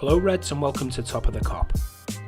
Hello Reds and welcome to Top of the Cop.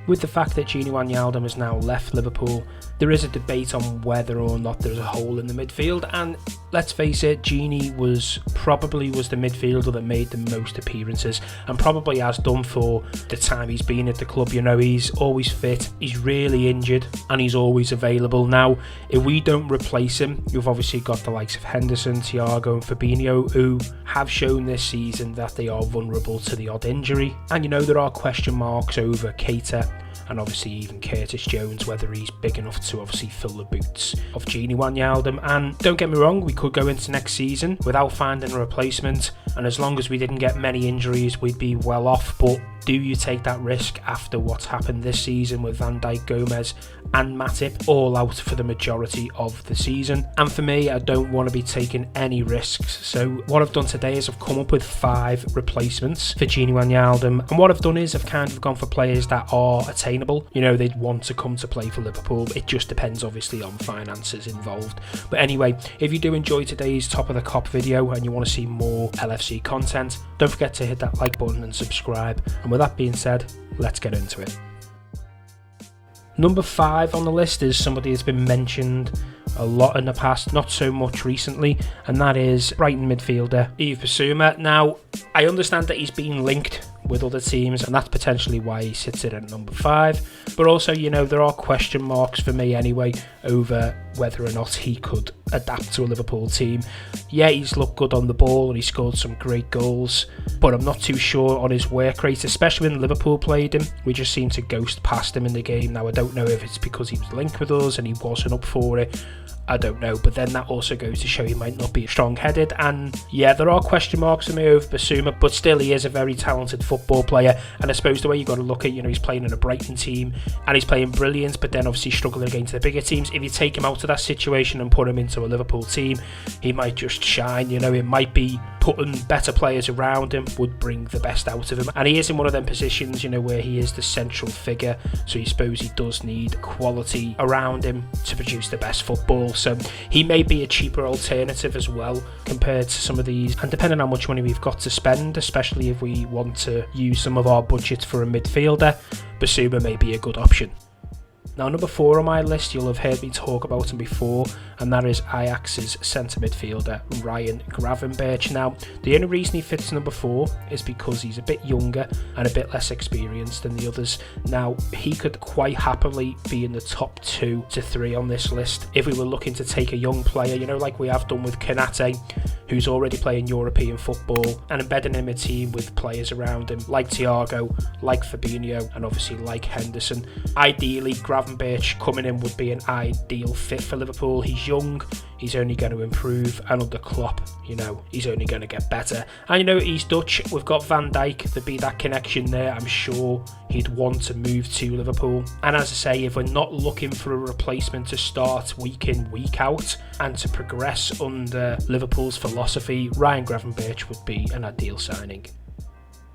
With the fact that Gini Wijnaldum has now left Liverpool, there is a debate on whether or not there's a hole in the midfield, and let's face it, Gini was the midfielder that made the most appearances and probably has done for the time he's been at the club. You know, he's always fit, he's rarely injured, and he's always available. Now, if we don't replace him, you've obviously got the likes of Henderson, Thiago and Fabinho, who have shown this season that they are vulnerable to the odd injury. And you know, there are question marks over Keita and obviously even Curtis Jones, whether he's big enough to obviously fill the boots of Gini Wijnaldum. And don't get me wrong, we could go into next season without finding a replacement, and as long as we didn't get many injuries, we'd be well off. But do you take that risk after what's happened this season with Van Dijk, Gomez and Matip all out for the majority of the season? And for me, I don't want to be taking any risks. So what I've done today is I've come up with 5 replacements for Gini Wijnaldum. And what I've done is I've kind of gone for players that are attainable. You know, they'd want to come to play for Liverpool. It just depends obviously on finances involved. But anyway, if you do enjoy today's Top of the Cop video and you want to see more LFC content, don't forget to hit that like button and subscribe. And with that being said, let's get into it. Number 5 on the list is somebody that's been mentioned a lot in the past, not so much recently, and that is Brighton midfielder Yves Bissouma. Now, I understand that he's been linked with other teams, and that's potentially why he sits in at number 5. But also, you know, there are question marks for me anyway over whether or not he could adapt to a Liverpool team. Yeah, he's looked good on the ball and he scored some great goals, but I'm not too sure on his work rate, especially when Liverpool played him. We just seemed to ghost past him in the game. Now, I don't know if it's because he was linked with us and he wasn't up for it. I don't know, but then that also goes to show he might not be strong-headed. And yeah, there are question marks for me over Bissouma, but still he is a very talented football player. And I suppose the way you've got to look at, you know, he's playing in a Brighton team and he's playing brilliant, but then obviously struggling against the bigger teams. If you take him out of that situation and put him into a Liverpool team, he might just shine. You know, it might be putting better players around him would bring the best out of him. And he is in one of them positions, you know, where he is the central figure, so you suppose he does need quality around him to produce the best football. So he may be a cheaper alternative as well compared to some of these, and depending on how much money we've got to spend, especially if we want to use some of our budget for a midfielder, Bissouma may be a good option. Now, number 4 on my list, you'll have heard me talk about him before, and that is Ajax's centre midfielder, Ryan Gravenbach. Now, the only reason he fits number 4 is because he's a bit younger and a bit less experienced than the others. Now, he could quite happily be in the top 2 to 3 on this list if we were looking to take a young player, you know, like we have done with Konate, who's already playing European football, and embedding him in a team with players around him like Thiago, like Fabinho, and obviously like Henderson. Ideally, Gravenbach coming in would be an ideal fit for Liverpool. He's young, he's only going to improve, and under Klopp, you know, he's only going to get better. And you know, he's Dutch, we've got Van Dijk, there'd be that connection there. I'm sure he'd want to move to Liverpool. And as I say, if we're not looking for a replacement to start week in, week out, and to progress under Liverpool's philosophy, Ryan Gravenbach would be an ideal signing.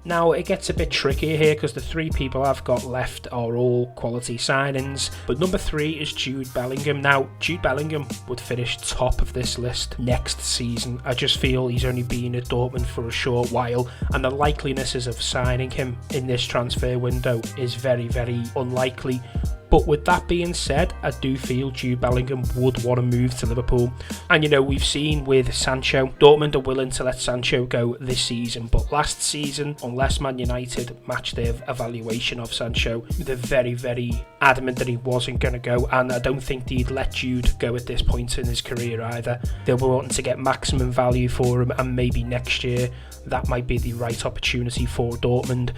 Now, it gets a bit trickier here because the 3 people I've got left are all quality signings, but number 3 is Jude Bellingham. Now, Jude Bellingham would finish top of this list next season. I just feel he's only been at Dortmund for a short while, and the likelinesses of signing him in this transfer window is very, very unlikely. But with that being said, I do feel Jude Bellingham would want to move to Liverpool. And you know, we've seen with Sancho, Dortmund are willing to let Sancho go this season, but last season, unless Man United matched their evaluation of Sancho, they're very, very adamant that he wasn't going to go, and I don't think they'd let Jude go at this point in his career either. They'll be wanting to get maximum value for him, and maybe next year that might be the right opportunity for Dortmund.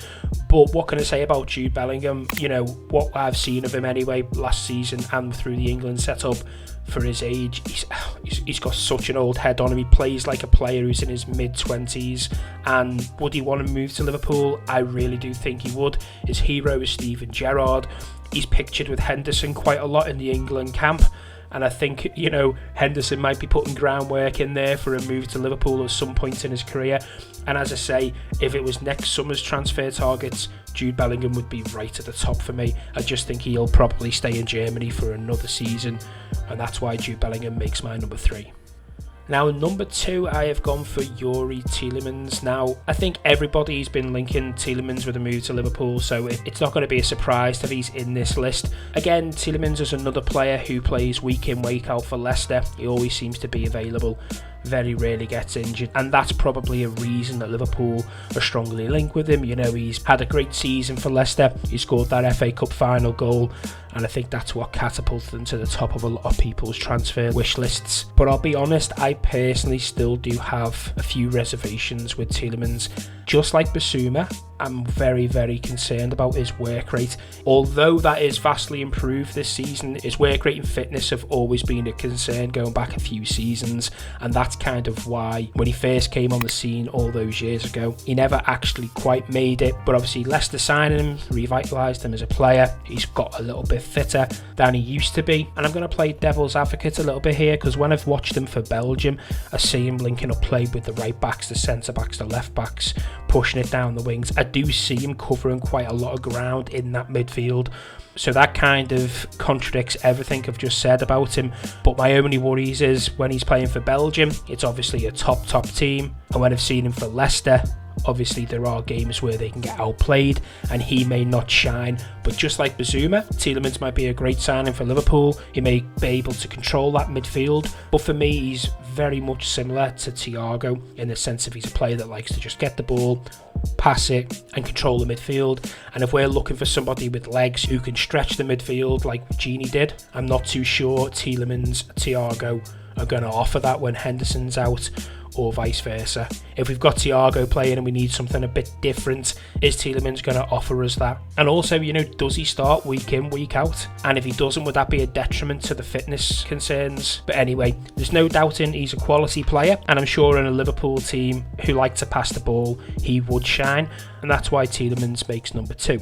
But what can I say about Jude Bellingham? You know, what I've seen of him anyway last season and through the England setup, for his age, he's got such an old head on him. He plays like a player who's in his mid-20s, and would he want to move to Liverpool? I really do think he would. His hero is Steven Gerrard. He's pictured with Henderson quite a lot in the England camp, and I think, you know, Henderson might be putting groundwork in there for a move to Liverpool at some point in his career. And as I say, if it was next summer's transfer targets, Jude Bellingham would be right at the top for me. I just think he'll probably stay in Germany for another season, and that's why Jude Bellingham makes my number 3. Now, number 2, I have gone for Yuri Tielemans. Now, I think everybody's been linking Tielemans with a move to Liverpool, so it's not going to be a surprise that he's in this list. Again, Tielemans is another player who plays week in, week out for Leicester. He always seems to be available, very rarely gets injured, and that's probably a reason that Liverpool are strongly linked with him. You know, he's had a great season for Leicester. He scored that FA Cup final goal, and I think that's what catapulted him to the top of a lot of people's transfer wish lists. But I'll be honest, I personally still do have a few reservations with Tielemans. Just like Bissouma, I'm very, very concerned about his work rate. Although that is vastly improved this season, his work rate and fitness have always been a concern going back a few seasons, and that's kind of why when he first came on the scene all those years ago, he never actually quite made it. But obviously Leicester signing him revitalised him as a player. He's got a little bit fitter than he used to be, and I'm going to play devil's advocate a little bit here, because when I've watched him for Belgium, I see him linking up play with the right backs, the centre backs, the left backs, pushing it down the wings. I do see him covering quite a lot of ground in that midfield, so that kind of contradicts everything I've just said about him. But my only worries is when he's playing for Belgium, it's obviously a top team, and when I've seen him for Leicester, obviously there are games where they can get outplayed and he may not shine. But just like Bissouma, Tielemans might be a great signing for Liverpool. He may be able to control that midfield, but for me he's very much similar to Thiago in the sense of he's a player that likes to just get the ball, pass it and control the midfield. And if we're looking for somebody with legs who can stretch the midfield like Gini did, I'm not too sure Tielemans, Thiago are going to offer that when Henderson's out, or vice versa. If we've got Thiago playing and we need something a bit different, is Tielemans going to offer us that? And also, you know, does he start week in, week out? And if he doesn't, would that be a detriment to the fitness concerns? But anyway, there's no doubting he's a quality player, and I'm sure in a Liverpool team who like to pass the ball, he would shine, and that's why Tielemans makes number 2.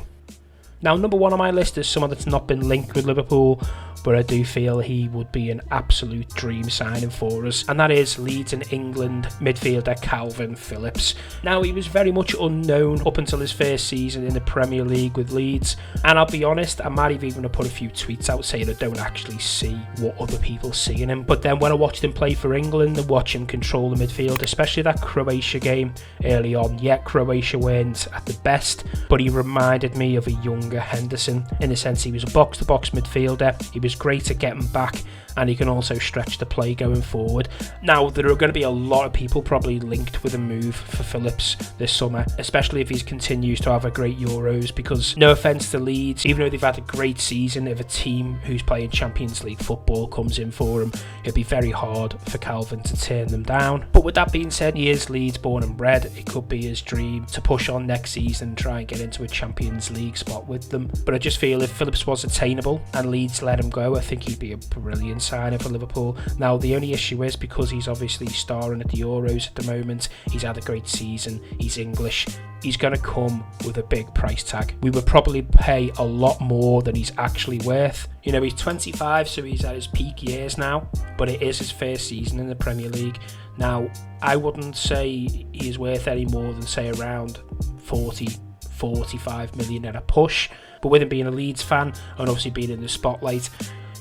Now, number 1 on my list is someone that's not been linked with Liverpool, but I do feel he would be an absolute dream signing for us, and that is Leeds and England midfielder Kalvin Phillips. Now, he was very much unknown up until his first season in the Premier League with Leeds, and I'll be honest, I might have even put a few tweets out saying I don't actually see what other people see in him. But then when I watched him play for England and watch him control the midfield, especially that Croatia game early on, Croatia weren't at the best, but he reminded me of a younger Henderson in the sense he was a box-to-box midfielder. He was great at getting back, and he can also stretch the play going forward. Now, there are going to be a lot of people probably linked with a move for Phillips this summer, especially if he continues to have a great Euros, because no offence to Leeds, even though they've had a great season, if a team who's playing Champions League football comes in for him, it'd be very hard for Kalvin to turn them down. But with that being said, he is Leeds born and bred. It could be his dream to push on next season and try and get into a Champions League spot with them. But I just feel if Phillips was attainable and Leeds let him go, I think he'd be a brilliant signing for Liverpool. Now, the only issue is because he's obviously starring at the Euros at the moment, he's had a great season, he's English, he's going to come with a big price tag. We would probably pay a lot more than he's actually worth. You know, he's 25, so he's at his peak years now, but it is his first season in the Premier League. Now, I wouldn't say he's worth any more than, say, around 45 million at a push, but with him being a Leeds fan and obviously being in the spotlight,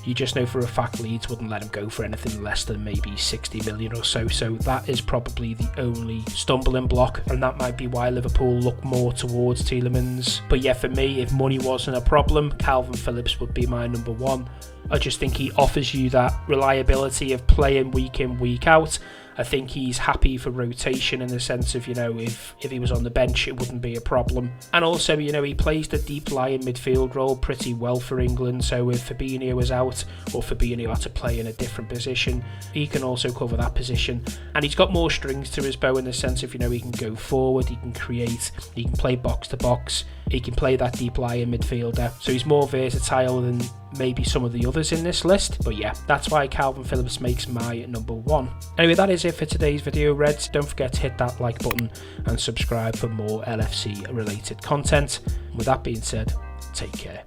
you just know for a fact Leeds wouldn't let him go for anything less than maybe 60 million or so. So that is probably the only stumbling block, and that might be why Liverpool look more towards Tielemans. But yeah, for me, if money wasn't a problem, Kalvin Phillips would be my number 1. I just think he offers you that reliability of playing week in, week out. I think he's happy for rotation in the sense of, you know, if he was on the bench, it wouldn't be a problem. And also, you know, he plays the deep lying midfield role pretty well for England. So if Fabinho was out or Fabinho had to play in a different position, he can also cover that position. And he's got more strings to his bow in the sense of, you know, he can go forward, he can create, he can play box to box, he can play that deep lying midfielder. So he's more versatile than maybe some of the others in this list. But yeah, that's why Kalvin Phillips makes my number 1. Anyway, that is it for today's video, Reds. Don't forget to hit that like button and subscribe for more LFC related content. With that being said, take care.